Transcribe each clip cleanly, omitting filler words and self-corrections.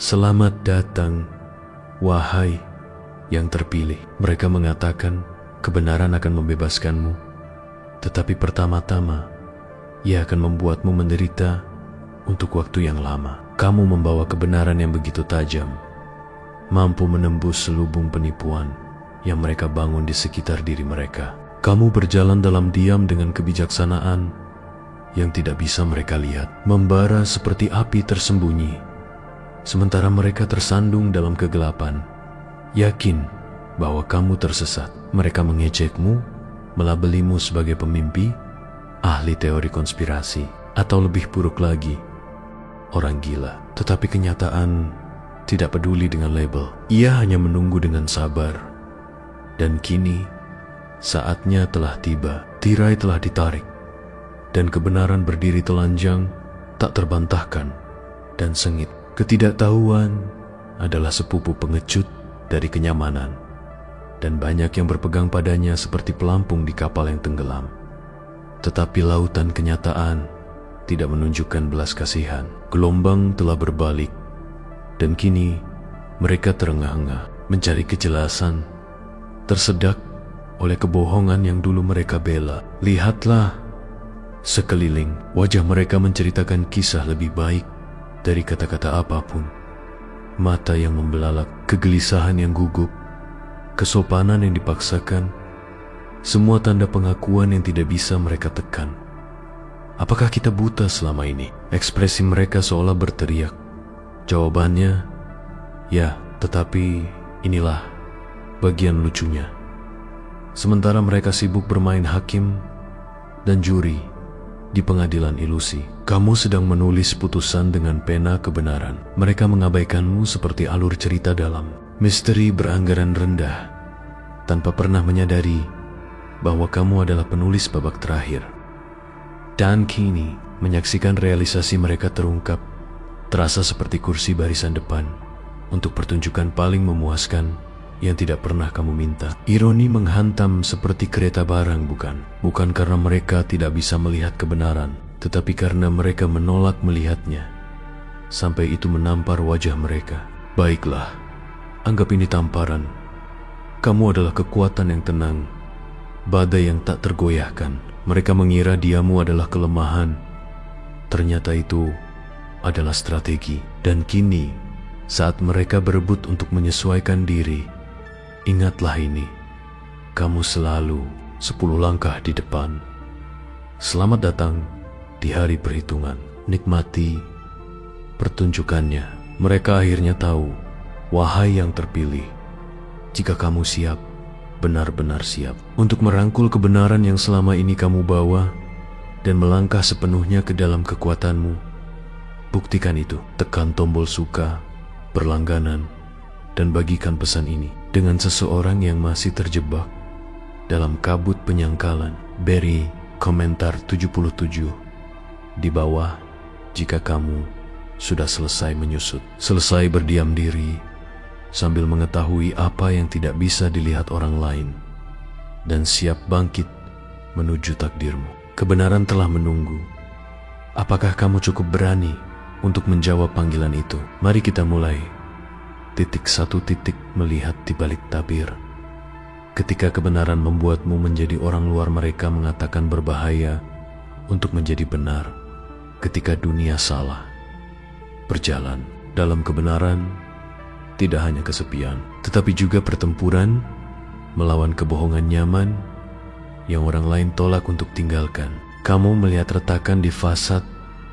Selamat datang, wahai yang terpilih. Mereka mengatakan kebenaran akan membebaskanmu, tetapi pertama-tama ia akan membuatmu menderita untuk waktu yang lama. Kamu membawa kebenaran yang begitu tajam, mampu menembus selubung penipuan yang mereka bangun di sekitar diri mereka. Kamu berjalan dalam diam dengan kebijaksanaan yang tidak bisa mereka lihat, membara seperti api tersembunyi, sementara mereka tersandung dalam kegelapan, yakin bahwa kamu tersesat. Mereka mengejekmu, melabelimu sebagai pemimpi, ahli teori konspirasi, atau lebih buruk lagi, orang gila. Tetapi kenyataan tidak peduli dengan label. Ia hanya menunggu dengan sabar. Dan kini, saatnya telah tiba. Tirai telah ditarik, dan kebenaran berdiri telanjang, tak terbantahkan, dan sengit. Ketidaktahuan adalah sepupu pengecut dari kenyamanan, dan banyak yang berpegang padanya seperti pelampung di kapal yang tenggelam. Tetapi lautan kenyataan tidak menunjukkan belas kasihan. Gelombang telah berbalik, dan kini mereka terengah-engah mencari kejelasan, tersedak oleh kebohongan yang dulu mereka bela. Lihatlah sekeliling, wajah mereka menceritakan kisah lebih baik dari kata-kata apapun. Mata yang membelalak, kegelisahan yang gugup, kesopanan yang dipaksakan, semua tanda pengakuan yang tidak bisa mereka tekan. Apakah kita buta selama ini? Ekspresi mereka seolah berteriak. Jawabannya, ya, tetapi inilah bagian lucunya. Sementara mereka sibuk bermain hakim dan juri di pengadilan ilusi, kamu sedang menulis putusan dengan pena kebenaran. Mereka mengabaikanmu seperti alur cerita dalam misteri beranggaran rendah, tanpa pernah menyadari bahwa kamu adalah penulis babak terakhir. Dan kini, menyaksikan realisasi mereka terungkap, terasa seperti kursi barisan depan untuk pertunjukan paling memuaskan yang tidak pernah kamu minta. Ironi menghantam seperti kereta barang, bukan? Bukan karena mereka tidak bisa melihat kebenaran, tetapi karena mereka menolak melihatnya, sampai itu menampar wajah mereka. Baiklah, anggap ini tamparan. Kamu adalah kekuatan yang tenang, badai yang tak tergoyahkan. Mereka mengira diamu adalah kelemahan. Ternyata itu adalah strategi. Dan kini, saat mereka berebut untuk menyesuaikan diri, ingatlah ini, kamu selalu 10 langkah di depan. Selamat datang di hari perhitungan. Nikmati pertunjukannya. Mereka akhirnya tahu, wahai yang terpilih, jika kamu siap, benar-benar siap untuk merangkul kebenaran yang selama ini kamu bawa dan melangkah sepenuhnya ke dalam kekuatanmu. Buktikan itu. Tekan tombol suka, berlangganan, dan bagikan pesan ini dengan seseorang yang masih terjebak dalam kabut penyangkalan. Beri komentar 77 di bawah jika kamu sudah selesai menyusut, selesai berdiam diri sambil mengetahui apa yang tidak bisa dilihat orang lain, dan siap bangkit menuju takdirmu. Kebenaran telah menunggu. Apakah kamu cukup berani untuk menjawab panggilan itu? Mari kita mulai. Titik satu titik melihat di balik tabir. Ketika kebenaran membuatmu menjadi orang luar, mereka mengatakan berbahaya untuk menjadi benar. Ketika dunia salah, berjalan dalam kebenaran, tidak hanya kesepian, tetapi juga pertempuran melawan kebohongan nyaman yang orang lain tolak untuk tinggalkan. Kamu melihat retakan di fasad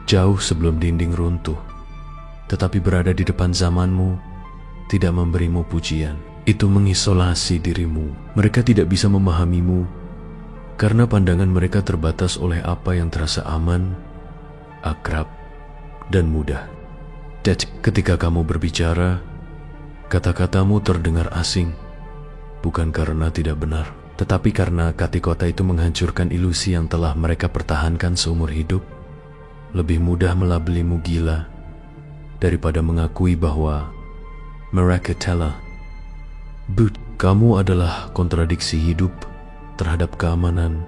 jauh sebelum dinding runtuh, tetapi berada di depan zamanmu tidak memberimu pujian. Itu mengisolasi dirimu. Mereka tidak bisa memahamimu karena pandangan mereka terbatas oleh apa yang terasa aman, akrab, dan mudah. Dan ketika kamu berbicara, kata-katamu terdengar asing, bukan karena tidak benar, tetapi karena kata-kata itu menghancurkan ilusi yang telah mereka pertahankan seumur hidup. Lebih mudah melabelimu gila daripada mengakui bahwa mereka telah. But, kamu adalah kontradiksi hidup terhadap keamanan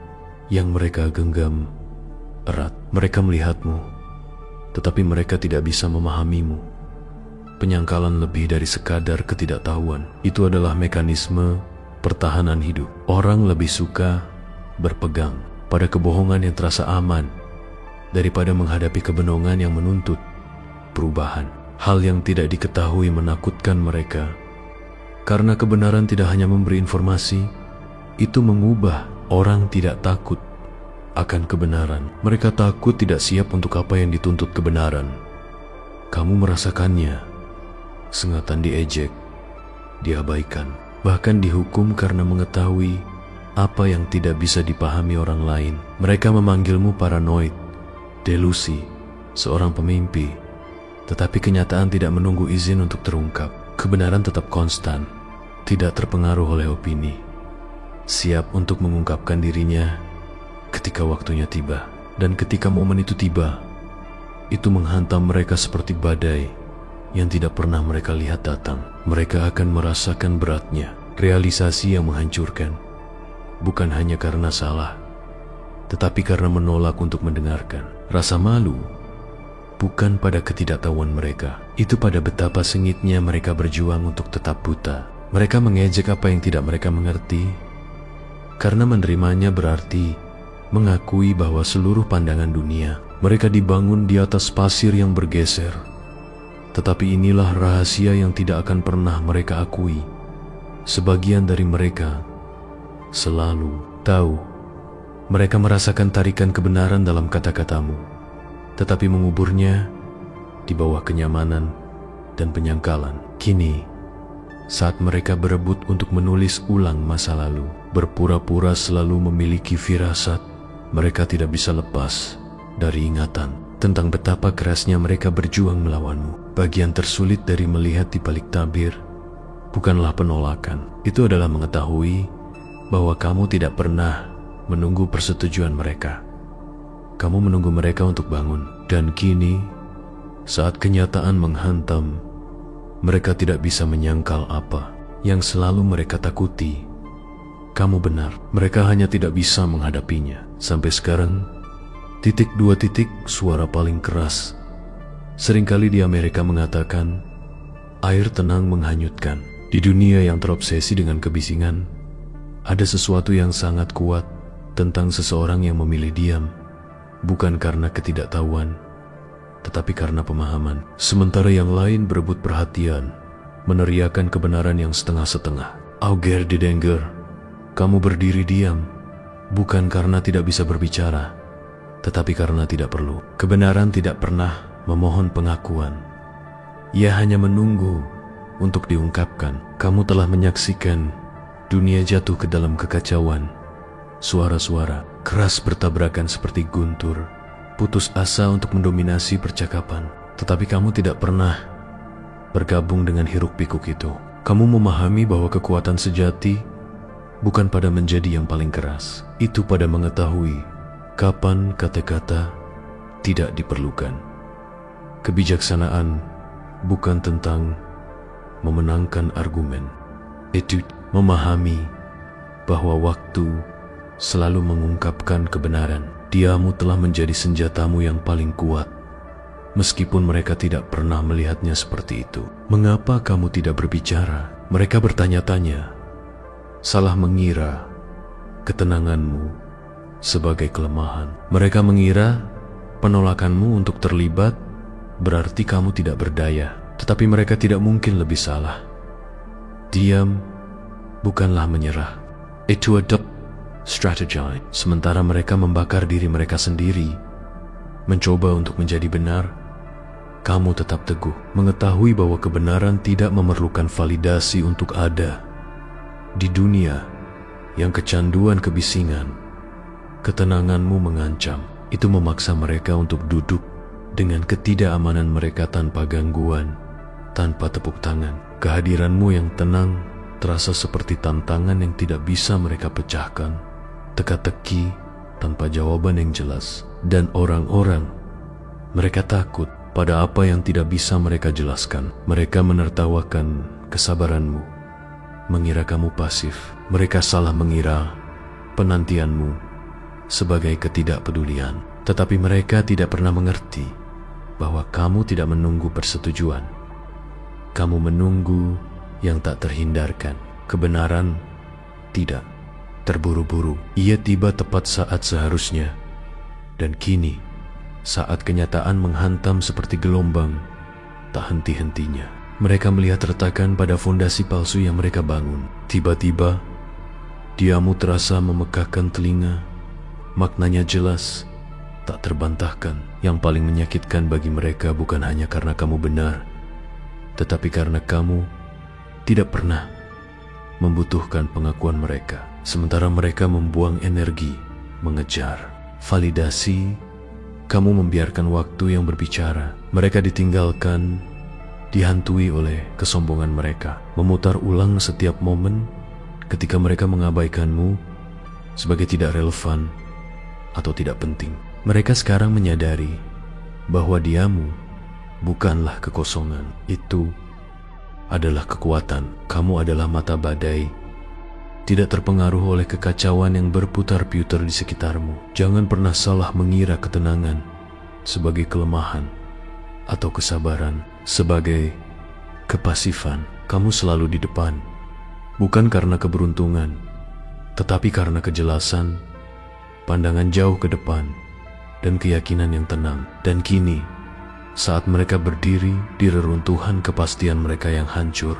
yang mereka genggam erat. Mereka melihatmu, tetapi mereka tidak bisa memahamimu. penyangkalan lebih dari sekadar ketidaktahuan. Itu adalah mekanisme pertahanan hidup. Orang lebih suka berpegang pada kebohongan yang terasa aman daripada menghadapi kebenongan yang menuntut perubahan. Hal yang tidak diketahui menakutkan mereka, karena kebenaran tidak hanya memberi informasi, itu mengubah. Orang tidak takut akan kebenaran. Mereka takut tidak siap untuk apa yang dituntut kebenaran. Kamu merasakannya. Sengatan diejek, diabaikan, bahkan dihukum karena mengetahui apa yang tidak bisa dipahami orang lain. Mereka memanggilmu paranoid, delusi, seorang pemimpi. Tetapi kenyataan tidak menunggu izin untuk terungkap. Kebenaran tetap konstan, tidak terpengaruh oleh opini, siap untuk mengungkapkan dirinya ketika waktunya tiba. Dan ketika momen itu tiba, itu menghantam mereka seperti badai yang tidak pernah mereka lihat datang. Mereka akan merasakan beratnya realisasi yang menghancurkan, bukan hanya karena salah, tetapi karena menolak untuk mendengarkan. Rasa malu bukan pada ketidaktahuan mereka, itu pada betapa sengitnya mereka berjuang untuk tetap buta. Mereka mengejek apa yang tidak mereka mengerti, karena menerimanya berarti mengakui bahwa seluruh pandangan dunia mereka dibangun di atas pasir yang bergeser. Tetapi inilah rahasia yang tidak akan pernah mereka akui. Sebagian dari mereka selalu tahu. Mereka merasakan tarikan kebenaran dalam kata-katamu, tetapi menguburnya di bawah kenyamanan dan penyangkalan. Kini, saat mereka berebut untuk menulis ulang masa lalu, berpura-pura selalu memiliki firasat, mereka tidak bisa lepas dari ingatan tentang betapa kerasnya mereka berjuang melawanmu. Bagian tersulit dari melihat di balik tabir bukanlah penolakan. Itu adalah mengetahui bahwa kamu tidak pernah menunggu persetujuan mereka. Kamu menunggu mereka untuk bangun. Dan kini, saat kenyataan menghantam, mereka tidak bisa menyangkal apa yang selalu mereka takuti. Kamu benar, mereka hanya tidak bisa menghadapinya. Sampai sekarang, titik dua titik suara paling keras seringkali di Amerika mengatakan, air tenang menghanyutkan. Di dunia yang terobsesi dengan kebisingan, ada sesuatu yang sangat kuat tentang seseorang yang memilih diam, bukan karena ketidaktahuan, tetapi karena pemahaman. Sementara yang lain berebut perhatian, meneriakan kebenaran yang setengah-setengah. Auger de Denger, kamu berdiri diam, bukan karena tidak bisa berbicara, tetapi karena tidak perlu. Kebenaran tidak pernah memohon pengakuan. Ia hanya menunggu untuk diungkapkan. Kamu telah menyaksikan dunia jatuh ke dalam kekacauan. Suara-suara keras bertabrakan seperti guntur, putus asa untuk mendominasi percakapan. Tetapi kamu tidak pernah bergabung dengan hiruk-pikuk itu. Kamu memahami bahwa kekuatan sejati bukan pada menjadi yang paling keras, itu pada mengetahui kapan kata-kata tidak diperlukan. Kebijaksanaan bukan tentang memenangkan argumen, itu memahami bahwa waktu selalu mengungkapkan kebenaran. Diamu telah menjadi senjatamu yang paling kuat, meskipun mereka tidak pernah melihatnya seperti itu. Mengapa kamu tidak berbicara? Mereka bertanya-tanya, salah mengira ketenanganmu sebagai kelemahan. Mereka mengira penolakanmu untuk terlibat berarti kamu tidak berdaya, tetapi mereka tidak mungkin lebih salah. Diam bukanlah menyerah, itu adalah strategi. Sementara mereka membakar diri mereka sendiri, mencoba untuk menjadi benar, kamu tetap teguh, mengetahui bahwa kebenaran tidak memerlukan validasi untuk ada. Di dunia yang kecanduan kebisingan, ketenanganmu mengancam. Itu memaksa mereka untuk duduk dengan ketidakamanan mereka tanpa gangguan, tanpa tepuk tangan. Kehadiranmu yang tenang terasa seperti tantangan yang tidak bisa mereka pecahkan, teka-teki tanpa jawaban yang jelas. Dan orang-orang, mereka takut pada apa yang tidak bisa mereka jelaskan. Mereka menertawakan kesabaranmu, mengira kamu pasif. Mereka salah mengira penantianmu sebagai ketidakpedulian. Tetapi mereka tidak pernah mengerti bahwa kamu tidak menunggu persetujuan. Kamu menunggu yang tak terhindarkan. Kebenaran tidak terburu-buru. Ia tiba tepat saat seharusnya. Dan kini, saat kenyataan menghantam seperti gelombang, tak henti-hentinya. Mereka melihat retakan pada fondasi palsu yang mereka bangun. Tiba-tiba, diamu terasa memekakkan telinga. Maknanya jelas, tak terbantahkan. Yang paling menyakitkan bagi mereka bukan hanya karena kamu benar, tetapi karena kamu tidak pernah membutuhkan pengakuan mereka. Sementara mereka membuang energi mengejar validasi, kamu membiarkan waktu yang berbicara. Mereka ditinggalkan, dihantui oleh kesombongan mereka, memutar ulang setiap momen ketika mereka mengabaikanmu sebagai tidak relevan atau tidak penting. Mereka sekarang menyadari bahwa diamu bukanlah kekosongan, itu adalah kekuatan. Kamu adalah mata badai, tidak terpengaruh oleh kekacauan yang berputar-putar di sekitarmu. Jangan pernah salah mengira ketenangan sebagai kelemahan atau kesabaran sebagai kepasifan. Kamu selalu di depan, bukan karena keberuntungan, tetapi karena kejelasan, pandangan jauh ke depan, dan keyakinan yang tenang. Dan kini, saat mereka berdiri di reruntuhan kepastian mereka yang hancur,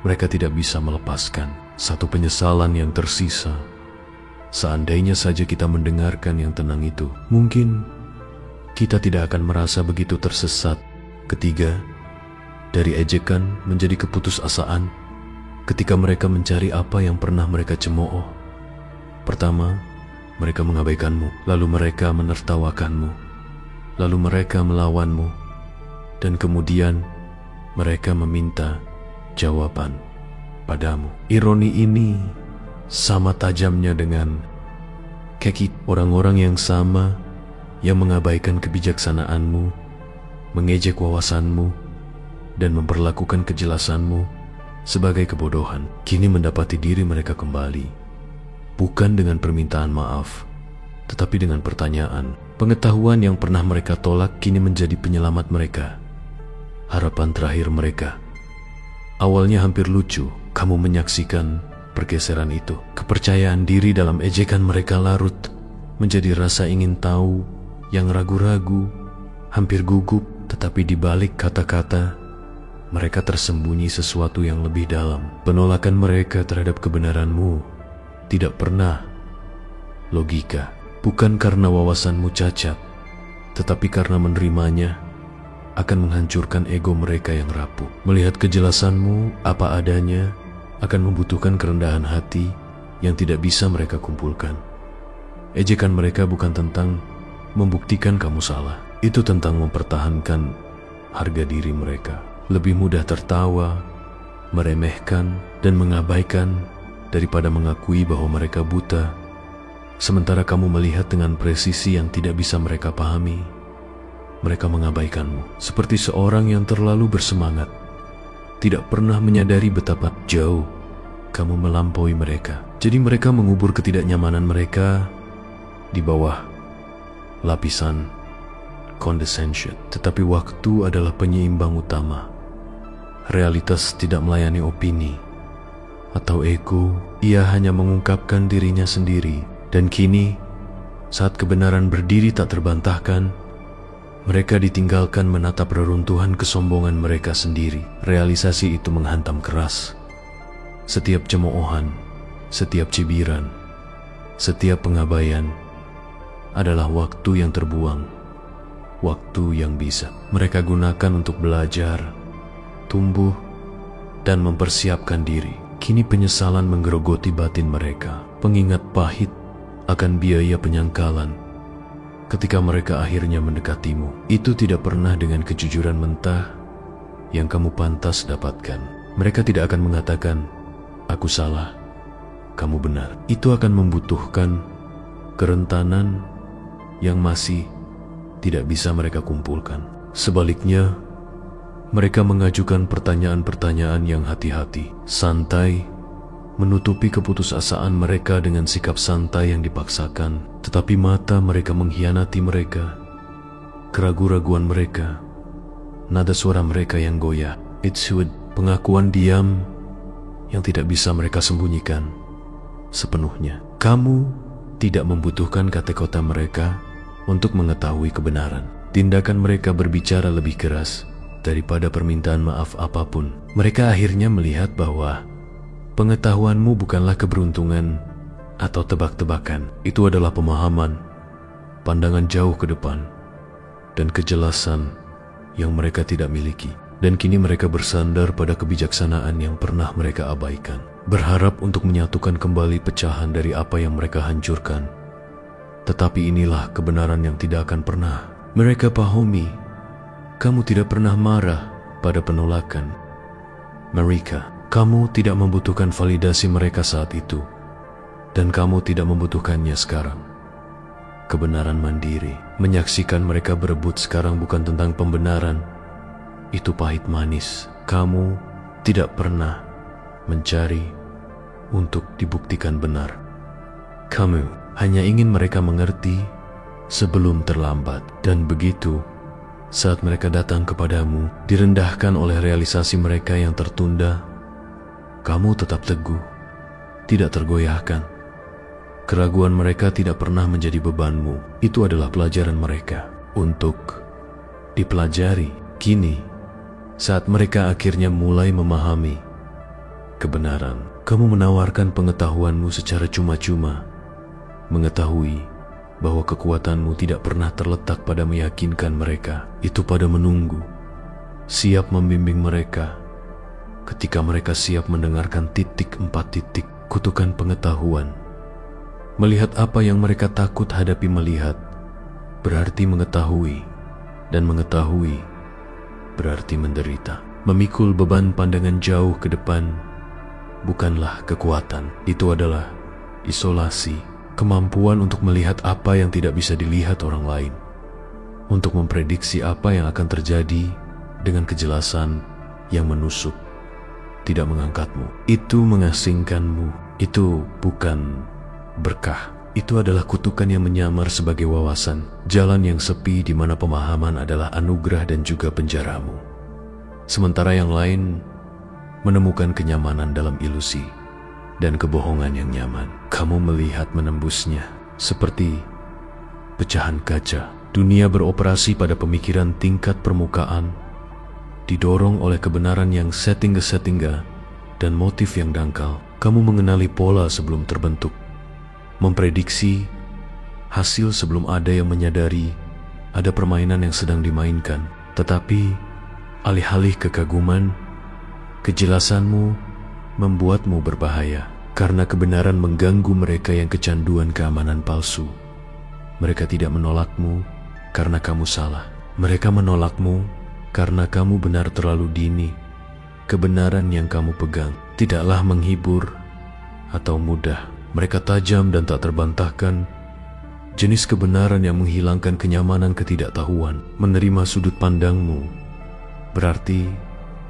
mereka tidak bisa melepaskan satu penyesalan yang tersisa. Seandainya saja kita mendengarkan yang tenang itu, mungkin kita tidak akan merasa begitu tersesat. Ketiga, dari ejekan menjadi keputusasaan ketika mereka mencari apa yang pernah mereka cemooh. Pertama, mereka mengabaikanmu, lalu mereka menertawakanmu, lalu mereka melawanmu, dan kemudian mereka meminta jawaban padamu. Ironi ini sama tajamnya dengan kekit. Orang-orang yang sama yang mengabaikan kebijaksanaanmu, mengejek wawasanmu, dan memperlakukan kejelasanmu sebagai kebodohan, kini mendapati diri mereka kembali. Bukan dengan permintaan maaf, tetapi dengan pertanyaan. Pengetahuan yang pernah mereka tolak kini menjadi penyelamat mereka, harapan terakhir mereka. Awalnya hampir lucu, kamu menyaksikan pergeseran itu. Kepercayaan diri dalam ejekan mereka larut menjadi rasa ingin tahu yang ragu-ragu, hampir gugup. Tetapi di balik kata-kata, mereka tersembunyi sesuatu yang lebih dalam. Penolakan mereka terhadap kebenaranmu tidak pernah logika. Bukan karena wawasanmu cacat, tetapi karena menerimanya akan menghancurkan ego mereka yang rapuh. Melihat kejelasanmu apa adanya akan membutuhkan kerendahan hati yang tidak bisa mereka kumpulkan. Ejekan mereka bukan tentang membuktikan kamu salah, itu tentang mempertahankan harga diri mereka. Lebih mudah tertawa, meremehkan, dan mengabaikan daripada mengakui bahwa mereka buta. Sementara kamu melihat dengan presisi yang tidak bisa mereka pahami, mereka mengabaikanmu seperti seorang yang terlalu bersemangat, tidak pernah menyadari betapa jauh kamu melampaui mereka. Jadi mereka mengubur ketidaknyamanan mereka di bawah lapisan condescension. Tetapi waktu adalah penyeimbang utama. Realitas tidak melayani opini atau ego, ia hanya mengungkapkan dirinya sendiri. Dan kini, saat kebenaran berdiri tak terbantahkan, mereka ditinggalkan menatap reruntuhan kesombongan mereka sendiri. Realisasi itu menghantam keras. Setiap cemoohan, setiap cibiran, setiap pengabaian adalah waktu yang terbuang, waktu yang bisa mereka gunakan untuk belajar, tumbuh, dan mempersiapkan diri. Kini penyesalan menggerogoti batin mereka, pengingat pahit akan biaya penyangkalan ketika mereka akhirnya mendekatimu. Itu tidak pernah dengan kejujuran mentah yang kamu pantas dapatkan. Mereka tidak akan mengatakan, aku salah, kamu benar. Itu akan membutuhkan kerentanan yang masih tidak bisa mereka kumpulkan. Sebaliknya, mereka mengajukan pertanyaan-pertanyaan yang hati-hati, santai, menutupi keputusasaan mereka dengan sikap santai yang dipaksakan. Tetapi mata mereka mengkhianati mereka, keraguan-raguan mereka, nada suara mereka yang goyah Itshud, pengakuan diam yang tidak bisa mereka sembunyikan sepenuhnya. Kamu tidak membutuhkan kata-kata mereka untuk mengetahui kebenaran. Tindakan mereka berbicara lebih keras daripada permintaan maaf apapun. Mereka akhirnya melihat bahwa pengetahuanmu bukanlah keberuntungan atau tebak-tebakan. Itu adalah pemahaman, pandangan jauh ke depan, dan kejelasan yang mereka tidak miliki. Dan kini mereka bersandar pada kebijaksanaan yang pernah mereka abaikan, berharap untuk menyatukan kembali pecahan dari apa yang mereka hancurkan. Tetapi inilah kebenaran yang tidak akan pernah mereka pahami. Kamu tidak pernah marah pada penolakan mereka. Kamu tidak membutuhkan validasi mereka saat itu, dan kamu tidak membutuhkannya sekarang. Kebenaran mandiri, menyaksikan mereka berebut sekarang bukan tentang pembenaran. Itu pahit manis. Kamu tidak pernah mencari untuk dibuktikan benar. Kamu hanya ingin mereka mengerti sebelum terlambat. Dan begitu, saat mereka datang kepadamu, direndahkan oleh realisasi mereka yang tertunda, kamu tetap teguh, tidak tergoyahkan. Keraguan mereka tidak pernah menjadi bebanmu. Itu adalah pelajaran mereka untuk dipelajari. Kini, saat mereka akhirnya mulai memahami kebenaran, kamu menawarkan pengetahuanmu secara cuma-cuma, mengetahui bahwa kekuatanmu tidak pernah terletak pada meyakinkan mereka, itu pada menunggu, siap membimbing mereka ketika mereka siap mendengarkan 4 titik kutukan pengetahuan. Melihat apa yang mereka takut hadapi melihat, berarti mengetahui, dan mengetahui berarti menderita. Memikul beban pandangan jauh ke depan bukanlah kekuatan. Itu adalah isolasi, kemampuan untuk melihat apa yang tidak bisa dilihat orang lain, untuk memprediksi apa yang akan terjadi dengan kejelasan yang menusuk, tidak mengangkatmu. Itu mengasingkanmu. Itu bukan berkah. Itu adalah kutukan yang menyamar sebagai wawasan, jalan yang sepi di mana pemahaman adalah anugerah dan juga penjaramu. Sementara yang lain menemukan kenyamanan dalam ilusi dan kebohongan yang nyaman. Kamu melihat menembusnya seperti pecahan kaca. Dunia beroperasi pada pemikiran tingkat permukaan, didorong oleh kebenaran yang settingga dan motif yang dangkal. Kamu mengenali pola sebelum terbentuk, memprediksi hasil sebelum ada yang menyadari ada permainan yang sedang dimainkan. Tetapi alih-alih kekaguman, kejelasanmu membuatmu berbahaya, karena kebenaran mengganggu mereka yang kecanduan keamanan palsu. Mereka tidak menolakmu karena kamu salah. Mereka menolakmu karena kamu benar terlalu dini. Kebenaran yang kamu pegang tidaklah menghibur atau mudah. Mereka tajam dan tak terbantahkan, jenis kebenaran yang menghilangkan kenyamanan ketidaktahuan. Menerima sudut pandangmu berarti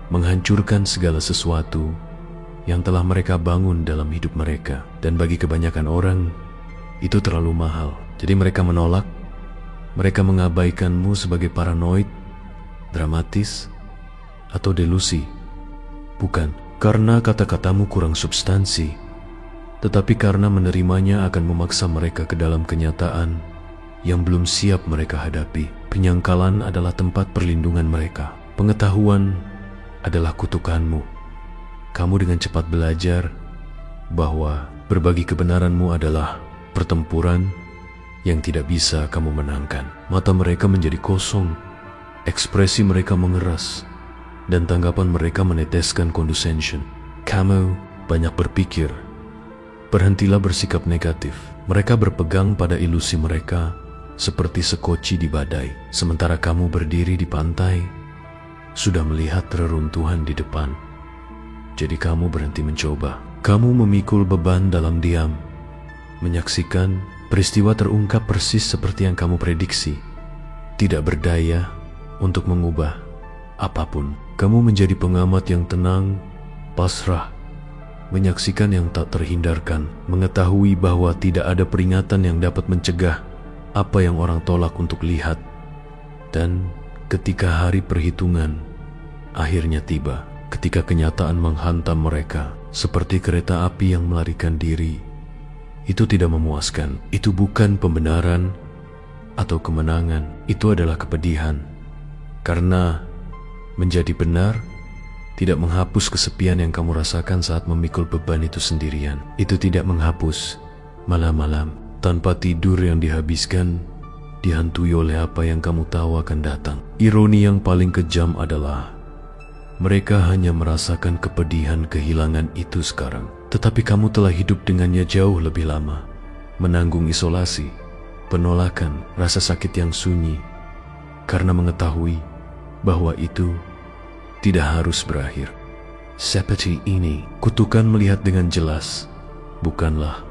menghancurkan segala sesuatu yang telah mereka bangun dalam hidup mereka. Dan bagi kebanyakan orang, itu terlalu mahal. Jadi mereka menolak, mereka mengabaikanmu sebagai paranoid, dramatis, atau delusi. Bukan karena kata-katamu kurang substansi, tetapi karena menerimanya akan memaksa mereka ke dalam kenyataan yang belum siap mereka hadapi. Penyangkalan adalah tempat perlindungan mereka. Pengetahuan adalah kutukanmu. Kamu dengan cepat belajar bahwa berbagi kebenaranmu adalah pertempuran yang tidak bisa kamu menangkan. Mata mereka menjadi kosong, ekspresi mereka mengeras, dan tanggapan mereka meneteskan condescension. Kamu banyak berpikir. Berhentilah bersikap negatif. Mereka berpegang pada ilusi mereka seperti sekoci di badai, sementara kamu berdiri di pantai, sudah melihat reruntuhan di depan. Jadi kamu berhenti mencoba. Kamu memikul beban dalam diam, menyaksikan peristiwa terungkap persis seperti yang kamu prediksi. Tidak berdaya untuk mengubah apapun. Kamu menjadi pengamat yang tenang, pasrah, menyaksikan yang tak terhindarkan, mengetahui bahwa tidak ada peringatan yang dapat mencegah apa yang orang tolak untuk lihat. Dan ketika hari perhitungan akhirnya tiba. Ketika kenyataan menghantam mereka seperti kereta api yang melarikan diri, itu tidak memuaskan. Itu bukan pembenaran atau kemenangan, itu adalah kepedihan. Karena menjadi benar tidak menghapus kesepian yang kamu rasakan saat memikul beban itu sendirian. Itu tidak menghapus malam-malam tanpa tidur yang dihabiskan, dihantui oleh apa yang kamu tahu akan datang. Ironi yang paling kejam adalah mereka hanya merasakan kepedihan kehilangan itu sekarang, tetapi kamu telah hidup dengannya jauh lebih lama, menanggung isolasi, penolakan, rasa sakit yang sunyi, karena mengetahui bahwa itu tidak harus berakhir. Seperti ini, kutukan melihat dengan jelas bukanlah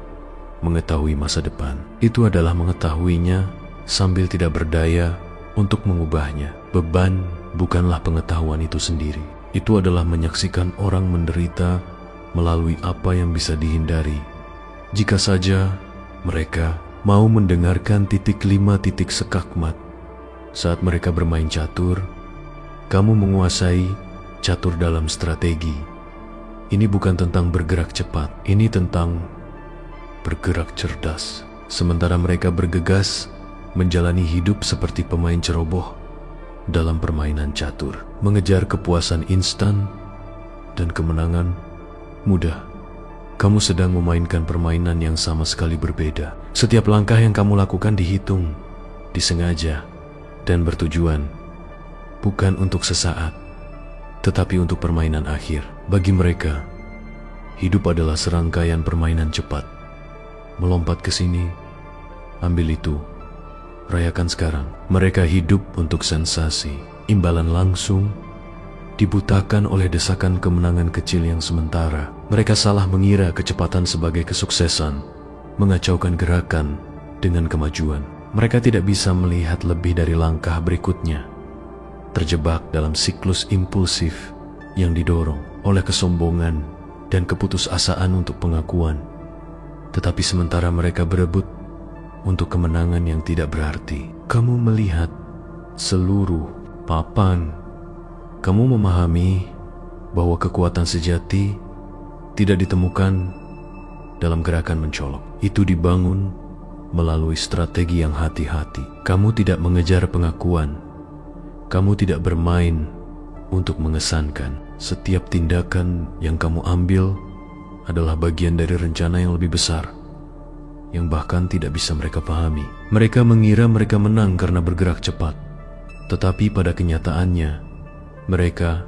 mengetahui masa depan. Itu adalah mengetahuinya sambil tidak berdaya untuk mengubahnya. Beban bukanlah pengetahuan itu sendiri. Itu adalah menyaksikan orang menderita melalui apa yang bisa dihindari. Jika saja mereka mau mendengarkan titik 5 titik sekakmat saat mereka bermain catur. Kamu menguasai catur dalam strategi. Ini bukan tentang bergerak cepat, ini tentang bergerak cerdas. Sementara mereka bergegas menjalani hidup seperti pemain ceroboh dalam permainan catur, mengejar kepuasan instan dan kemenangan mudah. Kamu sedang memainkan permainan yang sama sekali berbeda. Setiap langkah yang kamu lakukan dihitung, disengaja, dan bertujuan. Bukan untuk sesaat, tetapi untuk permainan akhir. Bagi mereka, hidup adalah serangkaian permainan cepat. Melompat ke sini, ambil itu, rayakan sekarang. Mereka hidup untuk sensasi, imbalan langsung, dibutakan oleh desakan kemenangan kecil yang sementara. Mereka salah mengira kecepatan sebagai kesuksesan, mengacaukan gerakan dengan kemajuan. Mereka tidak bisa melihat lebih dari langkah berikutnya. Terjebak dalam siklus impulsif yang didorong oleh kesombongan dan keputusasaan untuk pengakuan. Tetapi sementara mereka berebut untuk kemenangan yang tidak berarti, kamu melihat seluruh papan. Kamu memahami bahwa kekuatan sejati tidak ditemukan dalam gerakan mencolok. Itu dibangun melalui strategi yang hati-hati. Kamu tidak mengejar pengakuan. Kamu tidak bermain untuk mengesankan. Setiap tindakan yang kamu ambil adalah bagian dari rencana yang lebih besar, yang bahkan tidak bisa mereka pahami. Mereka mengira mereka menang karena bergerak cepat, tetapi pada kenyataannya, mereka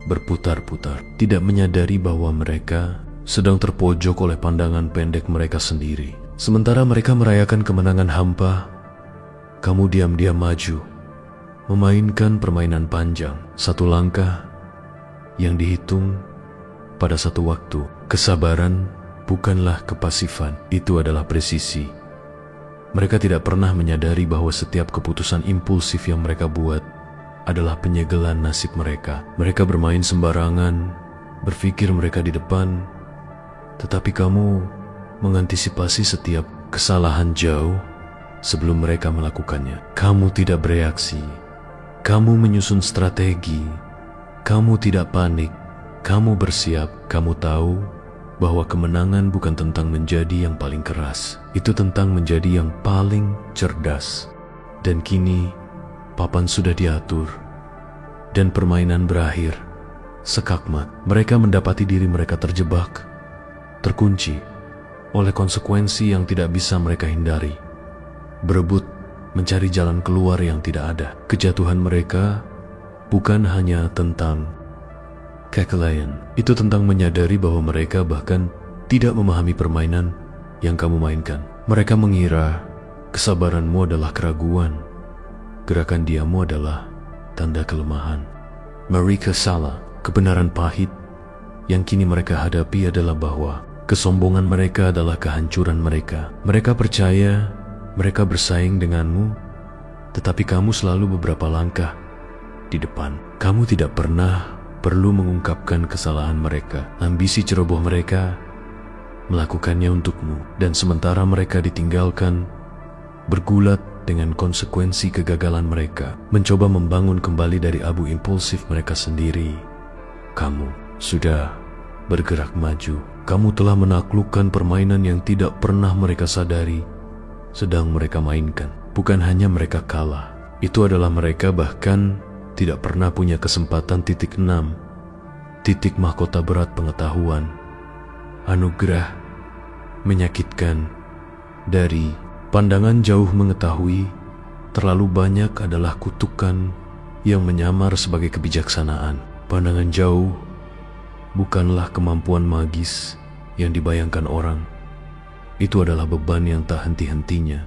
berputar-putar, tidak menyadari bahwa mereka sedang terpojok oleh pandangan pendek mereka sendiri. Sementara mereka merayakan kemenangan hampa, kamu diam-diam maju, memainkan permainan panjang, satu langkah yang dihitung pada satu waktu. Kesabaran bukanlah kepasifan, itu adalah presisi. Mereka tidak pernah menyadari bahwa setiap keputusan impulsif yang mereka buat adalah penyegelan nasib mereka. Mereka bermain sembarangan, berpikir mereka di depan, tetapi kamu mengantisipasi setiap kesalahan jauh sebelum mereka melakukannya. Kamu tidak bereaksi. Kamu menyusun strategi, kamu tidak panik, kamu bersiap. Kamu tahu bahwa kemenangan bukan tentang menjadi yang paling keras, itu tentang menjadi yang paling cerdas. Dan kini, papan sudah diatur, dan permainan berakhir. Sekakmat, mereka mendapati diri mereka terjebak, terkunci oleh konsekuensi yang tidak bisa mereka hindari. Berebut mencari jalan keluar yang tidak ada. Kejatuhan mereka bukan hanya tentang kelalaian, itu tentang menyadari bahwa mereka bahkan tidak memahami permainan yang kamu mainkan. Mereka mengira kesabaranmu adalah keraguan, gerakan diammu adalah tanda kelemahan. Mereka salah. Kebenaran pahit yang kini mereka hadapi adalah bahwa kesombongan mereka adalah kehancuran mereka. Mereka percaya mereka bersaing denganmu, tetapi kamu selalu beberapa langkah di depan. Kamu tidak pernah perlu mengungkapkan kesalahan mereka. Ambisi ceroboh mereka melakukannya untukmu, dan sementara mereka ditinggalkan bergulat dengan konsekuensi kegagalan mereka, mencoba membangun kembali dari abu impulsif mereka sendiri. Kamu sudah bergerak maju. Kamu telah menaklukkan permainan yang tidak pernah mereka sadari sedang mereka mainkan. Bukan hanya mereka kalah, itu adalah mereka bahkan tidak pernah punya kesempatan. 6. Titik mahkota berat pengetahuan. Anugerah menyakitkan dari pandangan jauh mengetahui terlalu banyak adalah kutukan yang menyamar sebagai kebijaksanaan. Pandangan jauh bukanlah kemampuan magis yang dibayangkan orang. Itu adalah beban yang tak henti-hentinya,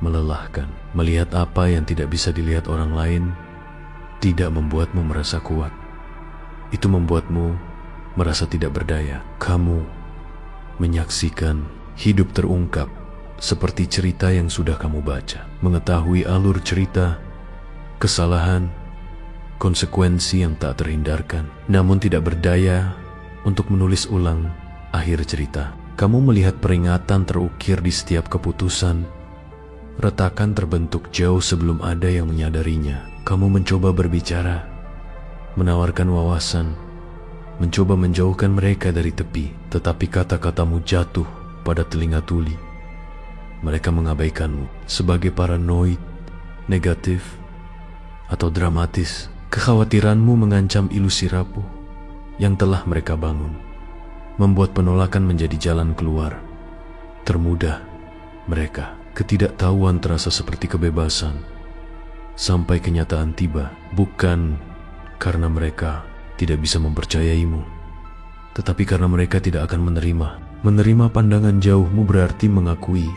melelahkan. Melihat apa yang tidak bisa dilihat orang lain tidak membuatmu merasa kuat. Itu membuatmu merasa tidak berdaya. Kamu menyaksikan hidup terungkap seperti cerita yang sudah kamu baca. Mengetahui alur cerita, kesalahan, konsekuensi yang tak terhindarkan, namun tidak berdaya untuk menulis ulang akhir cerita. Kamu melihat peringatan terukir di setiap keputusan, retakan terbentuk jauh sebelum ada yang menyadarinya. Kamu mencoba berbicara, menawarkan wawasan, mencoba menjauhkan mereka dari tepi, tetapi kata-katamu jatuh pada telinga tuli. Mereka mengabaikanmu sebagai paranoid, negatif, atau dramatis. Kekhawatiranmu mengancam ilusi rapuh yang telah mereka bangun, membuat penolakan menjadi jalan keluar termudah mereka. Ketidaktahuan terasa seperti kebebasan sampai kenyataan tiba, bukan karena mereka tidak bisa mempercayaimu, tetapi karena mereka tidak akan menerima. Menerima pandangan jauhmu berarti mengakui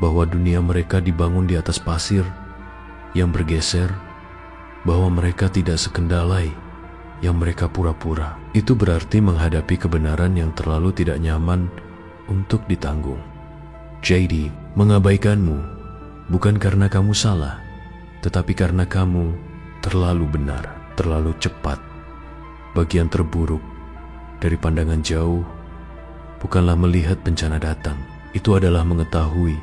bahwa dunia mereka dibangun di atas pasir yang bergeser, bahwa mereka tidak sekendalai yang mereka pura-pura. Itu berarti menghadapi kebenaran yang terlalu tidak nyaman untuk ditanggung. JD mengabaikanmu bukan karena kamu salah, tetapi karena kamu terlalu benar, terlalu cepat. Bagian terburuk dari pandangan jauh bukanlah melihat bencana datang, itu adalah mengetahui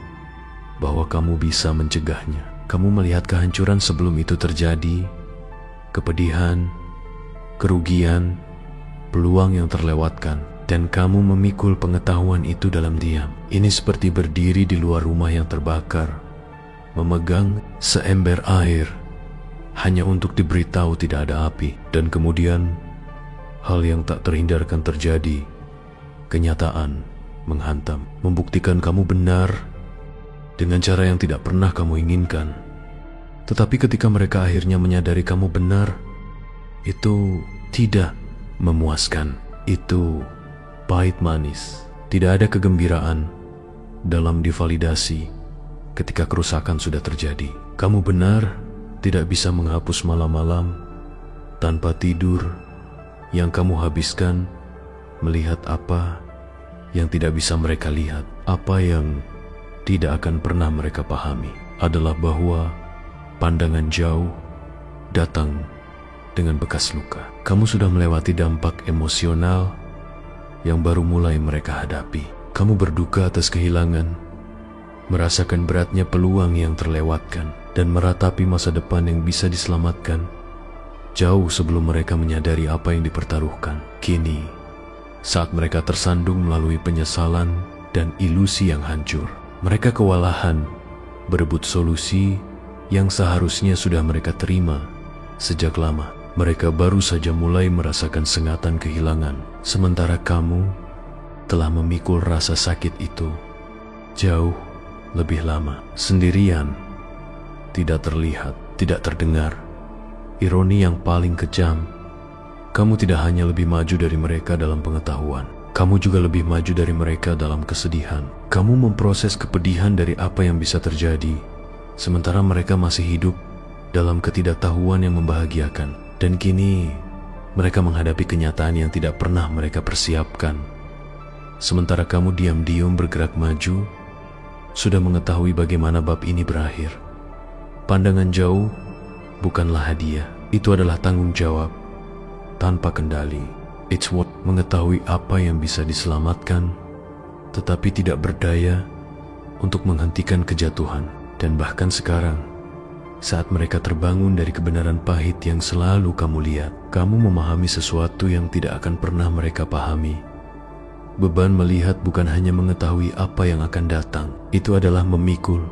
bahwa kamu bisa mencegahnya. Kamu melihat kehancuran sebelum itu terjadi, kepedihan, kerugian, peluang yang terlewatkan, dan kamu memikul pengetahuan itu dalam diam. Ini seperti berdiri di luar rumah yang terbakar, memegang seember air hanya untuk diberitahu tidak ada api, dan kemudian hal yang tak terhindarkan terjadi. Kenyataan menghantam, membuktikan kamu benar dengan cara yang tidak pernah kamu inginkan. Tetapi ketika mereka akhirnya menyadari kamu benar, itu tidak memuaskan. Itu pahit manis. Tidak ada kegembiraan dalam divalidasi ketika kerusakan sudah terjadi. Kamu benar tidak bisa menghapus malam-malam tanpa tidur yang kamu habiskan melihat apa yang tidak bisa mereka lihat. Apa yang tidak akan pernah mereka pahami adalah bahwa pandangan jauh datang dengan bekas luka. Kamu sudah melewati dampak emosional yang baru mulai mereka hadapi. Kamu berduka atas kehilangan, merasakan beratnya peluang yang terlewatkan, dan meratapi masa depan yang bisa diselamatkan jauh sebelum mereka menyadari apa yang dipertaruhkan. Kini, saat mereka tersandung melalui penyesalan dan ilusi yang hancur, mereka kewalahan berebut solusi yang seharusnya sudah mereka terima sejak lama. Mereka baru saja mulai merasakan sengatan kehilangan, sementara kamu telah memikul rasa sakit itu jauh lebih lama, sendirian, tidak terlihat, tidak terdengar. Ironi yang paling kejam, kamu tidak hanya lebih maju dari mereka dalam pengetahuan, kamu juga lebih maju dari mereka dalam kesedihan. Kamu memproses kepedihan dari apa yang bisa terjadi, sementara mereka masih hidup dalam ketidaktahuan yang membahagiakan. Dan kini mereka menghadapi kenyataan yang tidak pernah mereka persiapkan. Sementara kamu diam-diam bergerak maju, sudah mengetahui bagaimana bab ini berakhir. Pandangan jauh bukanlah hadiah, itu adalah tanggung jawab tanpa kendali. It's what mengetahui apa yang bisa diselamatkan, tetapi tidak berdaya untuk menghentikan kejatuhan. Dan bahkan sekarang, saat mereka terbangun dari kebenaran pahit yang selalu kamu lihat, kamu memahami sesuatu yang tidak akan pernah mereka pahami. Beban melihat bukan hanya mengetahui apa yang akan datang, itu adalah memikul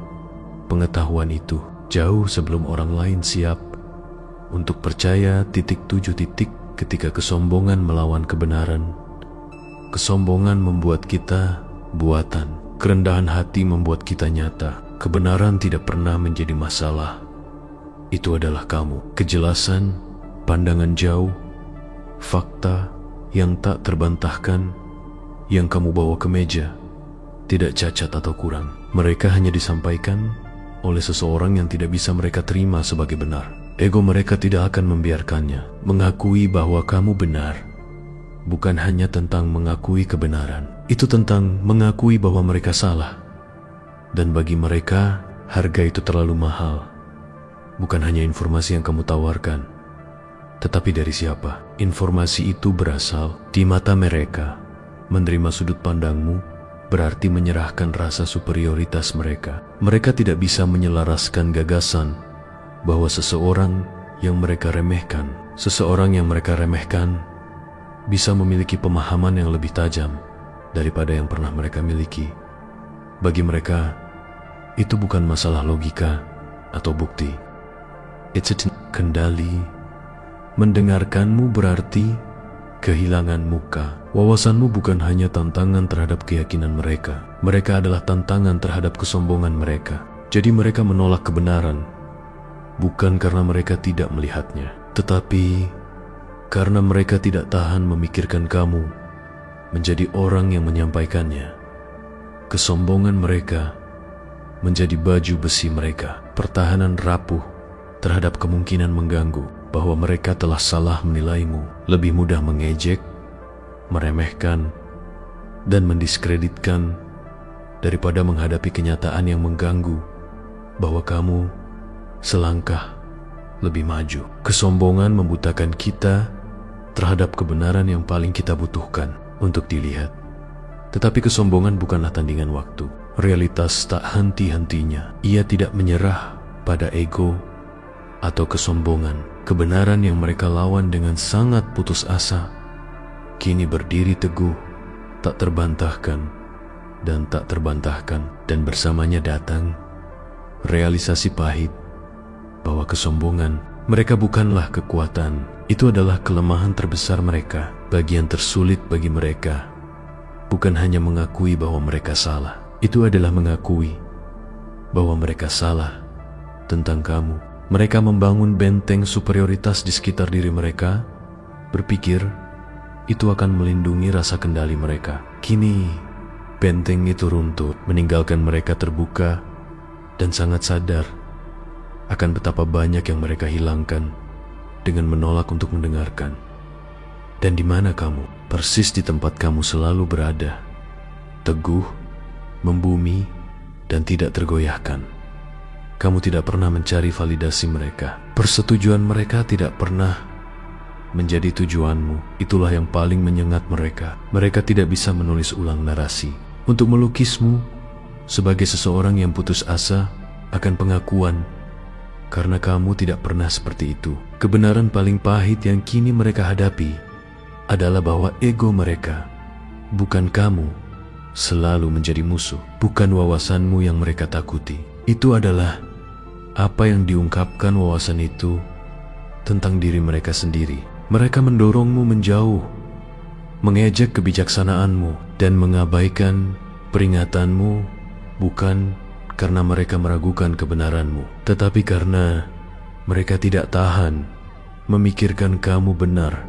pengetahuan itu jauh sebelum orang lain siap untuk percaya. 7 ketika kesombongan melawan kebenaran. Kesombongan membuat kita buatan, kerendahan hati membuat kita nyata. Kebenaran tidak pernah menjadi masalah. Itu adalah kamu. Kejelasan, pandangan jauh, fakta yang tak terbantahkan yang kamu bawa ke meja, tidak cacat atau kurang. Mereka hanya disampaikan oleh seseorang yang tidak bisa mereka terima sebagai benar. Ego mereka tidak akan membiarkannya. Mengakui bahwa kamu benar bukan hanya tentang mengakui kebenaran. Itu tentang mengakui bahwa mereka salah. Dan bagi mereka, harga itu terlalu mahal. Bukan hanya informasi yang kamu tawarkan, tetapi dari siapa. Informasi itu berasal di mata mereka. Menerima sudut pandangmu berarti menyerahkan rasa superioritas mereka. Mereka tidak bisa menyelaraskan gagasan bahwa seseorang yang mereka remehkan bisa memiliki pemahaman yang lebih tajam daripada yang pernah mereka miliki. Bagi mereka, itu bukan masalah logika atau bukti. It's a kendali. Mendengarkanmu berarti kehilangan muka. Wawasanmu bukan hanya tantangan terhadap keyakinan mereka. Mereka adalah tantangan terhadap kesombongan mereka. Jadi mereka menolak kebenaran, bukan karena mereka tidak melihatnya, tetapi karena mereka tidak tahan memikirkan kamu menjadi orang yang menyampaikannya. Kesombongan mereka menjadi baju besi mereka. Pertahanan rapuh terhadap kemungkinan mengganggu bahwa mereka telah salah menilaimu. Lebih mudah mengejek, meremehkan, dan mendiskreditkan daripada menghadapi kenyataan yang mengganggu bahwa kamu selangkah lebih maju. Kesombongan membutakan kita terhadap kebenaran yang paling kita butuhkan untuk dilihat. Tetapi kesombongan bukanlah tandingan waktu. Realitas tak henti-hentinya. Ia tidak menyerah pada ego atau kesombongan. Kebenaran yang mereka lawan dengan sangat putus asa kini berdiri teguh, tak terbantahkan dan tak terbantahkan. Dan bersamanya datang realisasi pahit bahwa kesombongan mereka bukanlah kekuatan. Itu adalah kelemahan terbesar mereka. Bagian tersulit bagi mereka bukan hanya mengakui bahwa mereka salah, itu adalah mengakui bahwa mereka salah tentang kamu. Mereka membangun benteng superioritas di sekitar diri mereka, berpikir itu akan melindungi rasa kendali mereka. Kini, benteng itu runtuh, meninggalkan mereka terbuka dan sangat sadar akan betapa banyak yang mereka hilangkan dengan menolak untuk mendengarkan. Dan di mana kamu? Persis di tempat kamu selalu berada, teguh, membumi, dan tidak tergoyahkan. Kamu tidak pernah mencari validasi mereka. Persetujuan mereka tidak pernah menjadi tujuanmu. Itulah yang paling menyengat mereka. Mereka tidak bisa menulis ulang narasi untuk melukismu sebagai seseorang yang putus asa akan pengakuan, karena kamu tidak pernah seperti itu. Kebenaran paling pahit yang kini mereka hadapi adalah bahwa ego mereka, bukan kamu, selalu menjadi musuh. Bukan wawasanmu yang mereka takuti. Itu adalah apa yang diungkapkan wawasan itu tentang diri mereka sendiri. Mereka mendorongmu menjauh, mengejek kebijaksanaanmu, dan mengabaikan peringatanmu bukan karena mereka meragukan kebenaranmu, tetapi karena mereka tidak tahan memikirkan kamu benar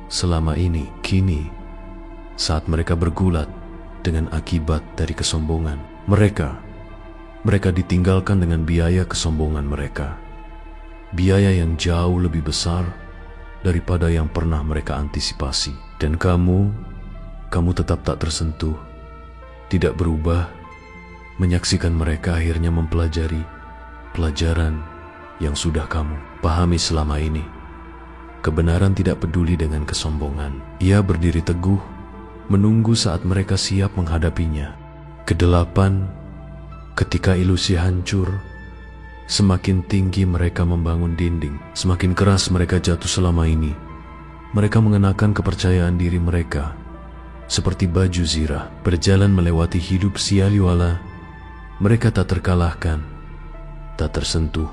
selama ini. Kini, saat mereka bergulat dengan akibat dari kesombongan mereka ditinggalkan dengan biaya kesombongan mereka, biaya yang jauh lebih besar daripada yang pernah mereka antisipasi. Dan kamu tetap tak tersentuh, tidak berubah, menyaksikan mereka akhirnya mempelajari pelajaran yang sudah kamu pahami selama ini. Kebenaran tidak peduli dengan kesombongan. Ia berdiri teguh, menunggu saat mereka siap menghadapinya. Kedelapan, ketika ilusi hancur Semakin tinggi mereka membangun dinding, semakin keras mereka jatuh selama ini. Mereka mengenakan kepercayaan diri mereka seperti baju zirah, berjalan melewati hidup sialiwala. Mereka tak terkalahkan, tak tersentuh.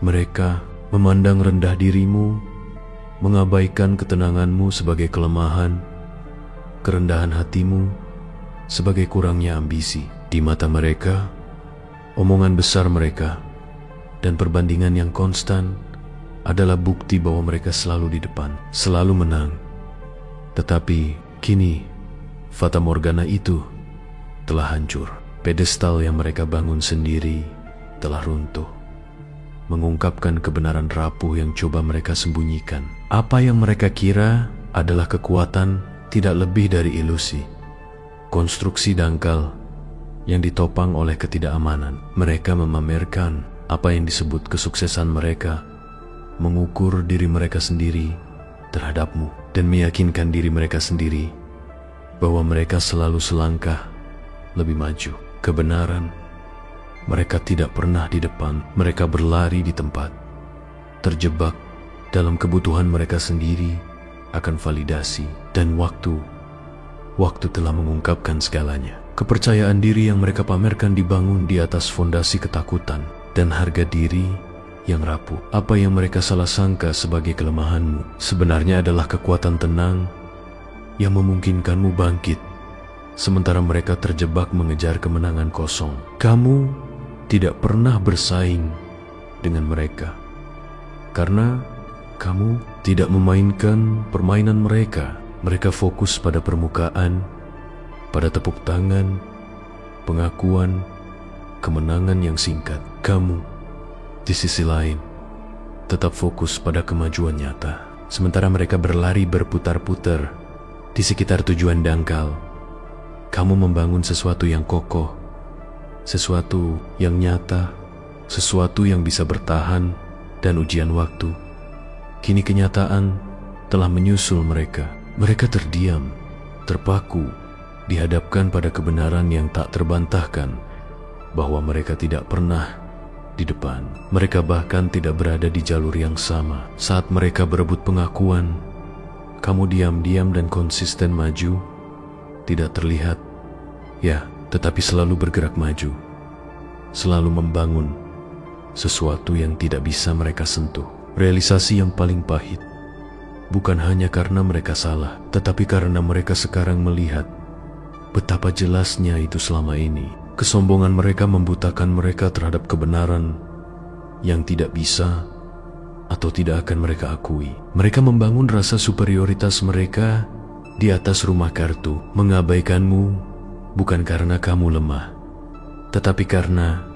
Mereka memandang rendah dirimu, mengabaikan ketenanganmu sebagai kelemahan, kerendahan hatimu sebagai kurangnya ambisi. Di mata mereka, omongan besar mereka dan perbandingan yang konstan adalah bukti bahwa mereka selalu di depan, selalu menang. Tetapi kini fata morgana itu telah hancur. Pedestal yang mereka bangun sendiri telah runtuh, mengungkapkan kebenaran rapuh yang coba mereka sembunyikan. Apa yang mereka kira adalah kekuatan tidak lebih dari ilusi, konstruksi dangkal yang ditopang oleh ketidakamanan. Mereka memamerkan apa yang disebut kesuksesan mereka, mengukur diri mereka sendiri terhadapmu, dan meyakinkan diri mereka sendiri bahwa mereka selalu selangkah lebih maju. Kebenaran, mereka tidak pernah di depan, mereka berlari di tempat, terjebak dalam kebutuhan mereka sendiri akan validasi, dan waktu telah mengungkapkan segalanya. Kepercayaan diri yang mereka pamerkan dibangun di atas fondasi ketakutan dan harga diri yang rapuh. Apa yang mereka salah sangka sebagai kelemahanmu sebenarnya adalah kekuatan tenang yang memungkinkanmu bangkit, sementara mereka terjebak mengejar kemenangan kosong. Kamu tidak pernah bersaing dengan mereka, karena kamu tidak memainkan permainan mereka. Mereka fokus pada permukaan, pada tepuk tangan, pengakuan, kemenangan yang singkat. Kamu, di sisi lain, tetap fokus pada kemajuan nyata. Sementara mereka berlari berputar-putar di sekitar tujuan dangkal, kamu membangun sesuatu yang kokoh, sesuatu yang nyata, sesuatu yang bisa bertahan dan ujian waktu. Kini kenyataan telah menyusul mereka. Mereka terdiam, terpaku, dihadapkan pada kebenaran yang tak terbantahkan, bahwa mereka tidak pernah di depan. Mereka bahkan tidak berada di jalur yang sama. Saat mereka berebut pengakuan, kamu diam-diam dan konsisten maju, tidak terlihat, ya, tetapi selalu bergerak maju, selalu membangun sesuatu yang tidak bisa mereka sentuh. Realisasi yang paling pahit, bukan hanya karena mereka salah, tetapi karena mereka sekarang melihat betapa jelasnya itu selama ini. Kesombongan mereka membutakan mereka terhadap kebenaran yang tidak bisa atau tidak akan mereka akui. Mereka membangun rasa superioritas mereka di atas rumah kartu, mengabaikanmu bukan karena kamu lemah, tetapi karena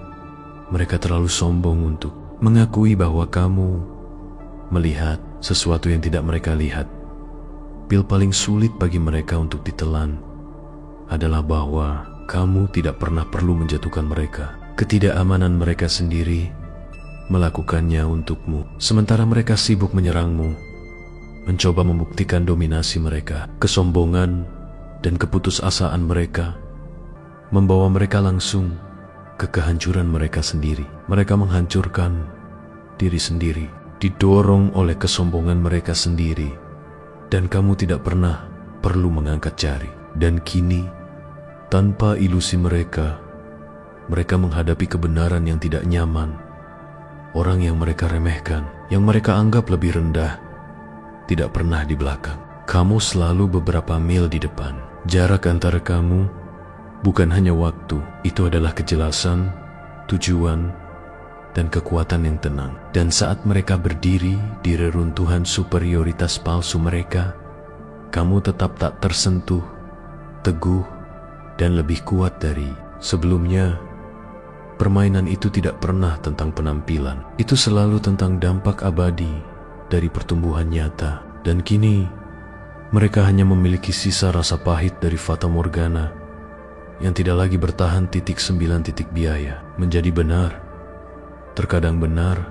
mereka terlalu sombong untuk mengakui bahwa kamu melihat sesuatu yang tidak mereka lihat. Pil paling sulit bagi mereka untuk ditelan adalah bahwa kamu tidak pernah perlu menjatuhkan mereka. Ketidakamanan mereka sendiri melakukannya untukmu, sementara mereka sibuk menyerangmu, mencoba membuktikan dominasi mereka. Kesombongan dan keputusasaan mereka membawa mereka langsung ke kehancuran mereka sendiri. Mereka menghancurkan diri sendiri, didorong oleh kesombongan mereka sendiri, dan kamu tidak pernah perlu mengangkat jari. Dan kini, tanpa ilusi mereka menghadapi kebenaran yang tidak nyaman. Orang yang mereka remehkan, yang mereka anggap lebih rendah, tidak pernah di belakang. Kamu selalu beberapa mil di depan. Jarak antara kamu bukan hanya waktu, itu adalah kejelasan, tujuan, dan kekuatan yang tenang. Dan saat mereka berdiri di reruntuhan superioritas palsu mereka, kamu tetap tak tersentuh, teguh, dan lebih kuat dari sebelumnya. Permainan itu tidak pernah tentang penampilan. Itu selalu tentang dampak abadi dari pertumbuhan nyata. Dan kini, mereka hanya memiliki sisa rasa pahit dari fata morgana yang tidak lagi bertahan 9 biaya. Menjadi benar, terkadang benar,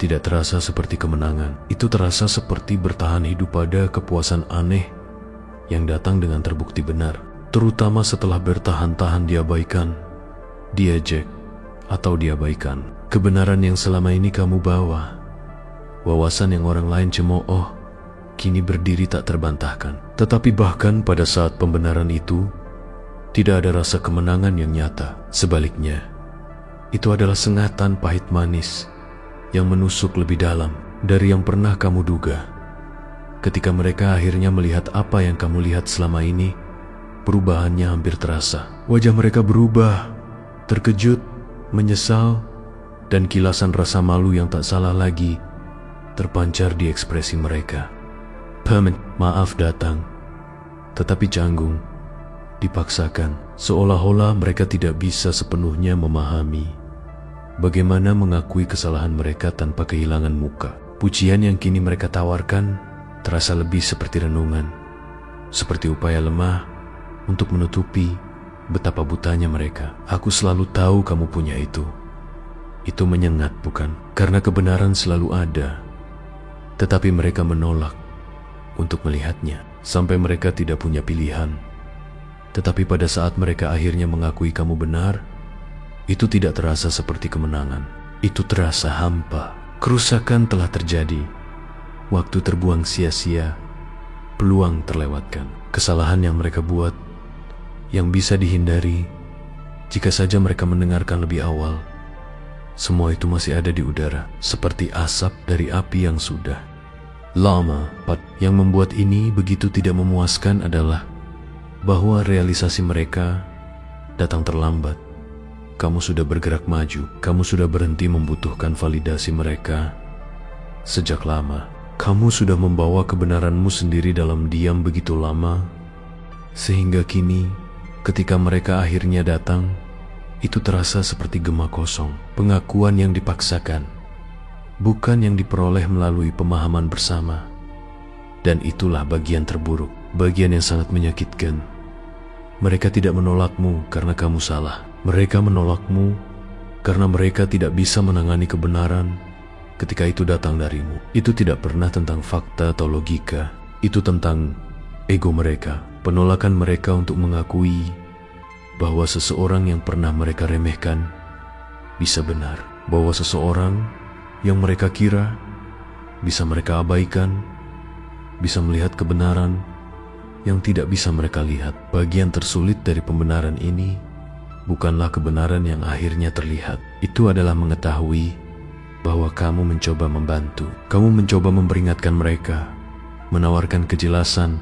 tidak terasa seperti kemenangan. Itu terasa seperti bertahan hidup pada kepuasan aneh yang datang dengan terbukti benar. Terutama setelah bertahan-tahan diabaikan, diejek, atau diabaikan. Kebenaran yang selama ini kamu bawa, wawasan yang orang lain cemooh, kini berdiri tak terbantahkan. Tetapi bahkan pada saat pembenaran itu, tidak ada rasa kemenangan yang nyata. Sebaliknya, itu adalah sengatan pahit manis yang menusuk lebih dalam dari yang pernah kamu duga. Ketika mereka akhirnya melihat apa yang kamu lihat selama ini, perubahannya hampir terasa. Wajah mereka berubah, terkejut, menyesal, dan kilasan rasa malu yang tak salah lagi terpancar di ekspresi mereka. Maaf datang, tetapi canggung, dipaksakan, seolah-olah mereka tidak bisa sepenuhnya memahami bagaimana mengakui kesalahan mereka tanpa kehilangan muka. Pujian yang kini mereka tawarkan terasa lebih seperti renungan, seperti upaya lemah untuk menutupi betapa butanya mereka. Aku selalu tahu kamu punya itu. Itu menyengat, bukan? Karena kebenaran selalu ada, tetapi mereka menolak untuk melihatnya, sampai mereka tidak punya pilihan. Tetapi pada saat mereka akhirnya mengakui kamu benar, itu tidak terasa seperti kemenangan. Itu terasa hampa. Kerusakan telah terjadi. Waktu terbuang sia-sia, peluang terlewatkan. Kesalahan yang mereka buat, yang bisa dihindari jika saja mereka mendengarkan lebih awal. Semua itu masih ada di udara, seperti asap dari api yang sudah lama. Yang membuat ini begitu tidak memuaskan adalah bahwa realisasi mereka datang terlambat. Kamu sudah bergerak maju, kamu sudah berhenti membutuhkan validasi mereka sejak lama. Kamu sudah membawa kebenaranmu sendiri dalam diam begitu lama, sehingga kini ketika mereka akhirnya datang, itu terasa seperti gema kosong, pengakuan yang dipaksakan, bukan yang diperoleh melalui pemahaman bersama. Dan itulah bagian terburuk, bagian yang sangat menyakitkan. Mereka tidak menolakmu karena kamu salah. Mereka menolakmu karena mereka tidak bisa menangani kebenaran ketika itu datang darimu. Itu tidak pernah tentang fakta atau logika. Itu tentang ego mereka, penolakan mereka untuk mengakui bahwa seseorang yang pernah mereka remehkan bisa benar, bahwa seseorang yang mereka kira bisa mereka abaikan bisa melihat kebenaran yang tidak bisa mereka lihat. Bagian tersulit dari pembenaran ini bukanlah kebenaran yang akhirnya terlihat. Itu adalah mengetahui bahwa kamu mencoba membantu, kamu mencoba memperingatkan mereka, menawarkan kejelasan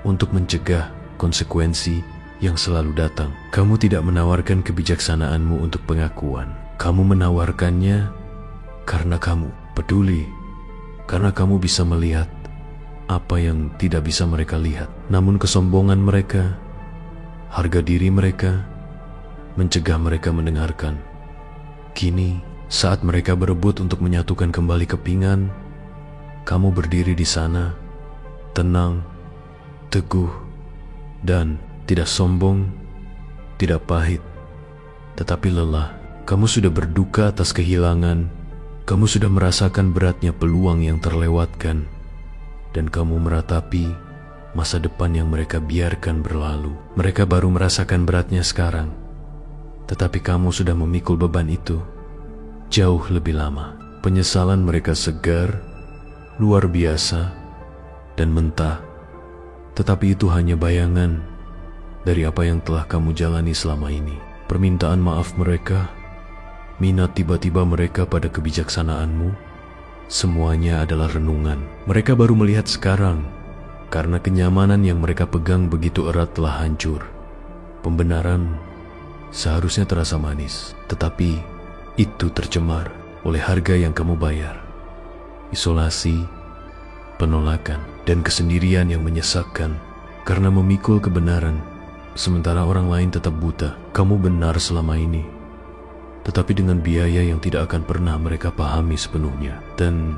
untuk mencegah konsekuensi yang selalu datang. Kamu tidak menawarkan kebijaksanaanmu untuk pengakuan. Kamu menawarkannya karena kamu peduli, karena kamu bisa melihat apa yang tidak bisa mereka lihat. Namun kesombongan mereka, harga diri mereka, mencegah mereka mendengarkan. Kini, saat mereka berebut untuk menyatukan kembali kepingan, kamu berdiri di sana, tenang, teguh, dan tidak sombong, tidak pahit, tetapi lelah. Kamu sudah berduka atas kehilangan, kamu sudah merasakan beratnya peluang yang terlewatkan, dan kamu meratapi masa depan yang mereka biarkan berlalu. Mereka baru merasakan beratnya sekarang, tetapi kamu sudah memikul beban itu jauh lebih lama. Penyesalan mereka segar, luar biasa, dan mentah, tetapi itu hanya bayangan dari apa yang telah kamu jalani selama ini. Permintaan maaf mereka, minat tiba-tiba mereka pada kebijaksanaanmu, semuanya adalah renungan. Mereka baru melihat sekarang, karena kenyamanan yang mereka pegang begitu erat telah hancur. Pembenaran seharusnya terasa manis, tetapi itu tercemar oleh harga yang kamu bayar. Isolasi, penolakan, dan kesendirian yang menyesakkan karena memikul kebenaran, sementara orang lain tetap buta. Kamu benar selama ini, tetapi dengan biaya yang tidak akan pernah mereka pahami sepenuhnya. Dan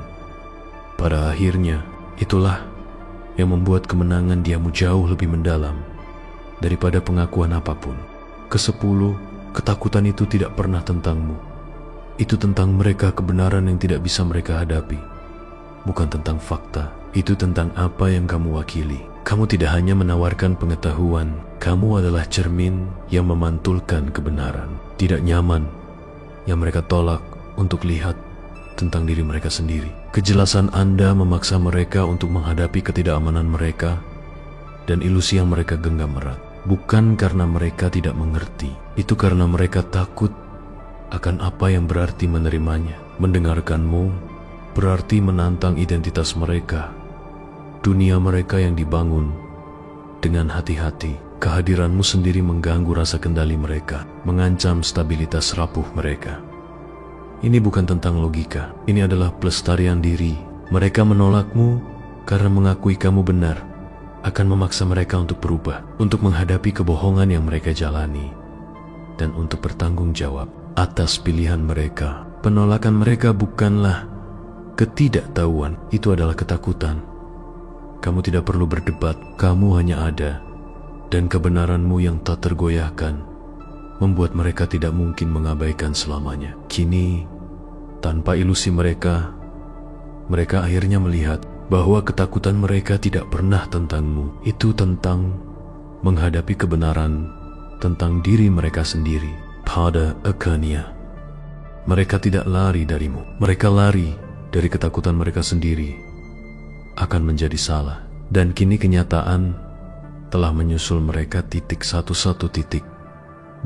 pada akhirnya, itulah yang membuat kemenangan diamu jauh lebih mendalam daripada pengakuan apapun. Kesepuluh, ketakutan itu tidak pernah tentangmu. Itu tentang mereka, kebenaran yang tidak bisa mereka hadapi. Bukan tentang fakta, itu tentang apa yang kamu wakili. Kamu tidak hanya menawarkan pengetahuan, kamu adalah cermin yang memantulkan kebenaran. Tidak nyaman yang mereka tolak, untuk lihat tentang diri mereka sendiri. Kejelasan Anda memaksa mereka untuk menghadapi ketidakamanan mereka dan ilusi yang mereka genggam erat. Bukan karena mereka tidak mengerti, itu karena mereka takut akan apa yang berarti menerimanya. Mendengarkanmu berarti menantang identitas mereka, dunia mereka yang dibangun dengan hati-hati. Kehadiranmu sendiri mengganggu rasa kendali mereka, mengancam stabilitas rapuh mereka. Ini bukan tentang logika, ini adalah pelestarian diri. Mereka menolakmu karena mengakui kamu benar, akan memaksa mereka untuk berubah, untuk menghadapi kebohongan yang mereka jalani, dan untuk bertanggung jawab atas pilihan mereka. Penolakan mereka bukanlah ketidaktahuan, itu adalah ketakutan. Kamu tidak perlu berdebat, kamu hanya ada, dan kebenaranmu yang tak tergoyahkan membuat mereka tidak mungkin mengabaikan selamanya. Kini, tanpa ilusi mereka akhirnya melihat bahwa ketakutan mereka tidak pernah tentangmu. Itu tentang menghadapi kebenaran tentang diri mereka sendiri. Pada akhirnya, mereka tidak lari darimu. Mereka lari dari ketakutan mereka sendiri akan menjadi salah. Dan kini kenyataan telah menyusul mereka satu titik.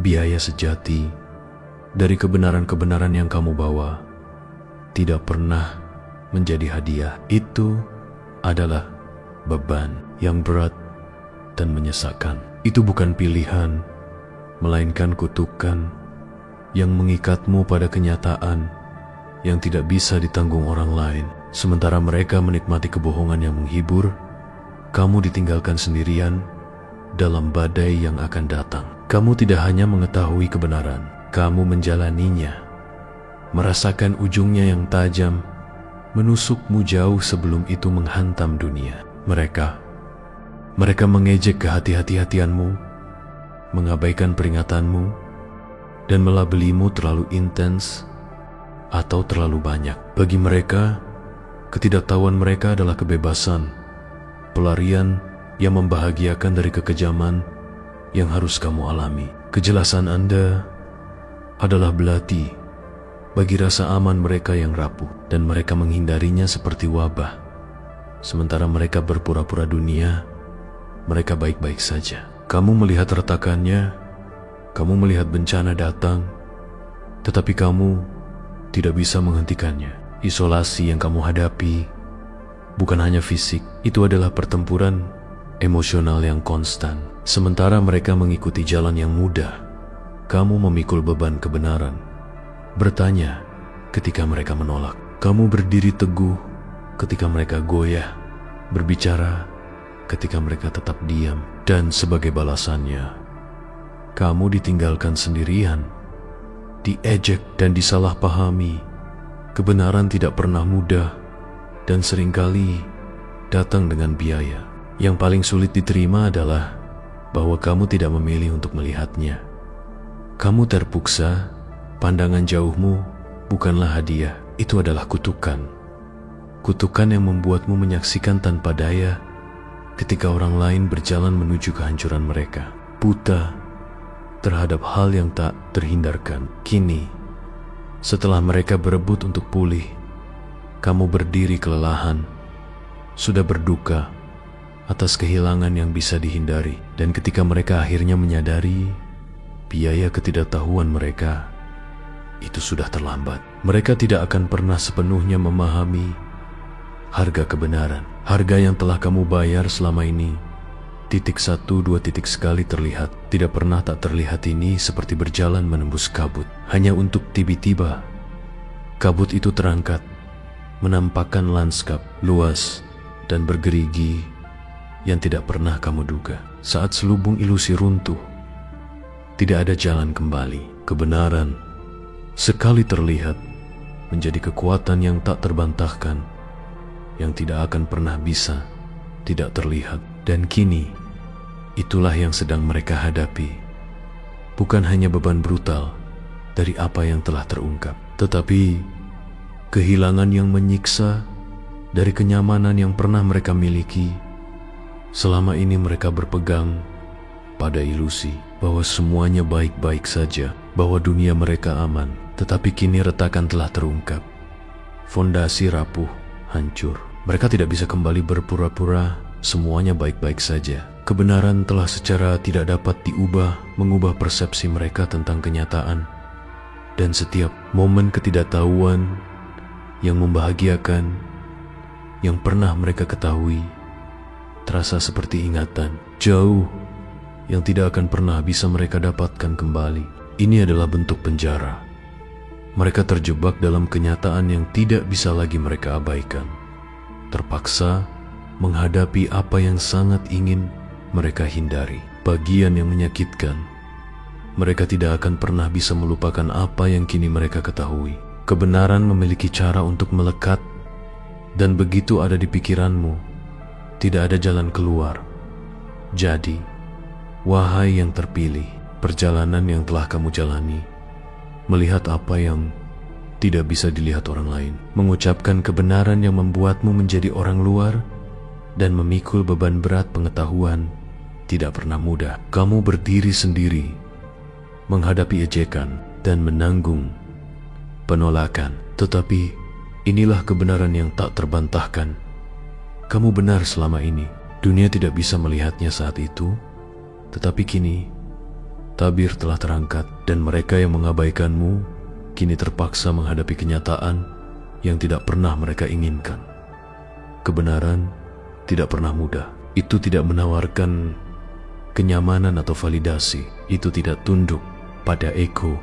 Biaya sejati dari kebenaran-kebenaran yang kamu bawa tidak pernah menjadi hadiah. Itu adalah beban yang berat dan menyesakkan. Itu bukan pilihan, melainkan kutukan yang mengikatmu pada kenyataan yang tidak bisa ditanggung orang lain. Sementara mereka menikmati kebohongan yang menghibur, kamu ditinggalkan sendirian dalam badai yang akan datang. Kamu tidak hanya mengetahui kebenaran, kamu menjalaninya, merasakan ujungnya yang tajam, menusukmu jauh sebelum itu menghantam dunia. Mereka mengejek kehati-hatianmu, mengabaikan peringatanmu, dan melabelimu terlalu intens atau terlalu banyak. Bagi mereka, ketidaktahuan mereka adalah kebebasan, pelarian yang membahagiakan dari kekejaman yang harus kamu alami. Kejelasan Anda adalah belati bagi rasa aman mereka yang rapuh, dan mereka menghindarinya seperti wabah. Sementara mereka berpura-pura dunia, mereka baik-baik saja. Kamu melihat retakannya, kamu melihat bencana datang, tetapi kamu tidak bisa menghentikannya. Isolasi yang kamu hadapi bukan hanya fisik, itu adalah pertempuran emosional yang konstan. Sementara mereka mengikuti jalan yang mudah, kamu memikul beban kebenaran. Bertanya ketika mereka menolak, kamu berdiri teguh ketika mereka goyah, berbicara ketika mereka tetap diam. Dan sebagai balasannya, kamu ditinggalkan sendirian, diejek dan disalahpahami. Kebenaran tidak pernah mudah dan seringkali datang dengan biaya. Yang paling sulit diterima adalah bahwa kamu tidak memilih untuk melihatnya. Kamu terpaksa, pandangan jauhmu bukanlah hadiah, itu adalah kutukan. Kutukan yang membuatmu menyaksikan tanpa daya ketika orang lain berjalan menuju kehancuran mereka, buta terhadap hal yang tak terhindarkan. Kini, setelah mereka berebut untuk pulih, kamu berdiri kelelahan, sudah berduka atas kehilangan yang bisa dihindari. Dan ketika mereka akhirnya menyadari biaya ketidaktahuan mereka, itu sudah terlambat. Mereka tidak akan pernah sepenuhnya memahami harga kebenaran, harga yang telah kamu bayar selama ini. Satu, dua titik sekali terlihat, tidak pernah tak terlihat. Ini seperti berjalan menembus kabut, hanya untuk tiba-tiba kabut itu terangkat, menampakkan lanskap luas dan bergerigi yang tidak pernah kamu duga. Saat selubung ilusi runtuh, tidak ada jalan kembali. Kebenaran sekali terlihat menjadi kekuatan yang tak terbantahkan, yang tidak akan pernah bisa tidak terlihat. Dan kini, itulah yang sedang mereka hadapi. Bukan hanya beban brutal dari apa yang telah terungkap, tetapi kehilangan yang menyiksa dari kenyamanan yang pernah mereka miliki. Selama ini mereka berpegang pada ilusi bahwa semuanya baik-baik saja, bahwa dunia mereka aman. Tetapi kini retakan telah terungkap. Fondasi rapuh, hancur. Mereka tidak bisa kembali berpura-pura semuanya baik-baik saja. Kebenaran telah secara tidak dapat diubah, mengubah persepsi mereka tentang kenyataan. Dan setiap momen ketidaktahuan yang membahagiakan, yang pernah mereka ketahui, terasa seperti ingatan jauh yang tidak akan pernah bisa mereka dapatkan kembali. Ini adalah bentuk penjara. Mereka terjebak dalam kenyataan yang tidak bisa lagi mereka abaikan. Terpaksa menghadapi apa yang sangat ingin mereka hindari. Bagian yang menyakitkan, mereka tidak akan pernah bisa melupakan apa yang kini mereka ketahui. Kebenaran memiliki cara untuk melekat, dan begitu ada di pikiranmu, tidak ada jalan keluar. Jadi, wahai yang terpilih, perjalanan yang telah kamu jalani, melihat apa yang tidak bisa dilihat orang lain, mengucapkan kebenaran yang membuatmu menjadi orang luar, dan memikul beban berat pengetahuan tidak pernah mudah. Kamu berdiri sendiri, menghadapi ejekan, dan menanggung penolakan. Tetapi inilah kebenaran yang tak terbantahkan. Kamu benar selama ini. Dunia tidak bisa melihatnya saat itu, tetapi kini tabir telah terangkat, dan mereka yang mengabaikanmu kini terpaksa menghadapi kenyataan yang tidak pernah mereka inginkan. Kebenaran tidak pernah mudah. Itu tidak menawarkan kenyamanan atau validasi. Itu tidak tunduk pada ego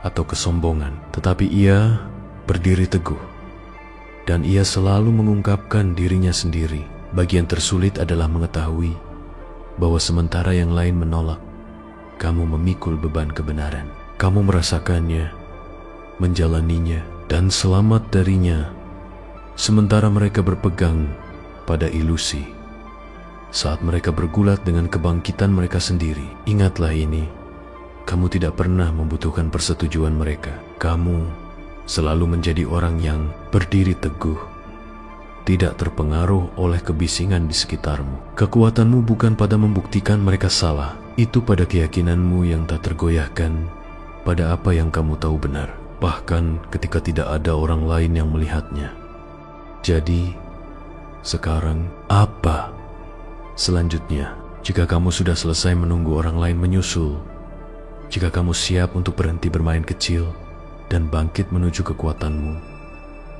atau kesombongan, tetapi ia berdiri teguh, dan ia selalu mengungkapkan dirinya sendiri. Bagian tersulit adalah mengetahui bahwa sementara yang lain menolak, kamu memikul beban kebenaran. Kamu merasakannya, menjalaninya, dan selamat darinya, sementara mereka berpegang pada ilusi. Saat mereka bergulat dengan kebangkitan mereka sendiri, ingatlah ini, kamu tidak pernah membutuhkan persetujuan mereka. Kamu selalu menjadi orang yang berdiri teguh, tidak terpengaruh oleh kebisingan di sekitarmu. Kekuatanmu bukan pada membuktikan mereka salah, itu pada keyakinanmu yang tak tergoyahkan pada apa yang kamu tahu benar, bahkan ketika tidak ada orang lain yang melihatnya. Jadi, sekarang apa selanjutnya? Jika kamu sudah selesai menunggu orang lain menyusul, jika kamu siap untuk berhenti bermain kecil dan bangkit menuju kekuatanmu,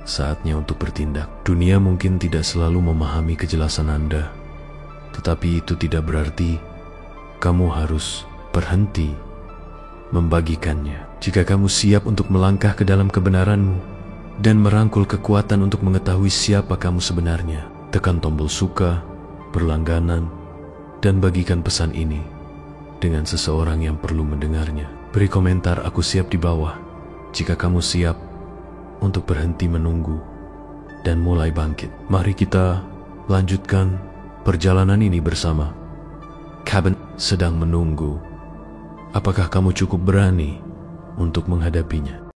saatnya untuk bertindak. Dunia mungkin tidak selalu memahami kejelasan Anda, tetapi itu tidak berarti kamu harus berhenti membagikannya. Jika kamu siap untuk melangkah ke dalam kebenaranmu dan merangkul kekuatan untuk mengetahui siapa kamu sebenarnya, tekan tombol suka, berlangganan, dan bagikan pesan ini dengan seseorang yang perlu mendengarnya. Beri komentar "Aku siap" di bawah jika kamu siap untuk berhenti menunggu dan mulai bangkit. Mari kita lanjutkan perjalanan ini bersama. Cabin sedang menunggu. Apakah kamu cukup berani untuk menghadapinya?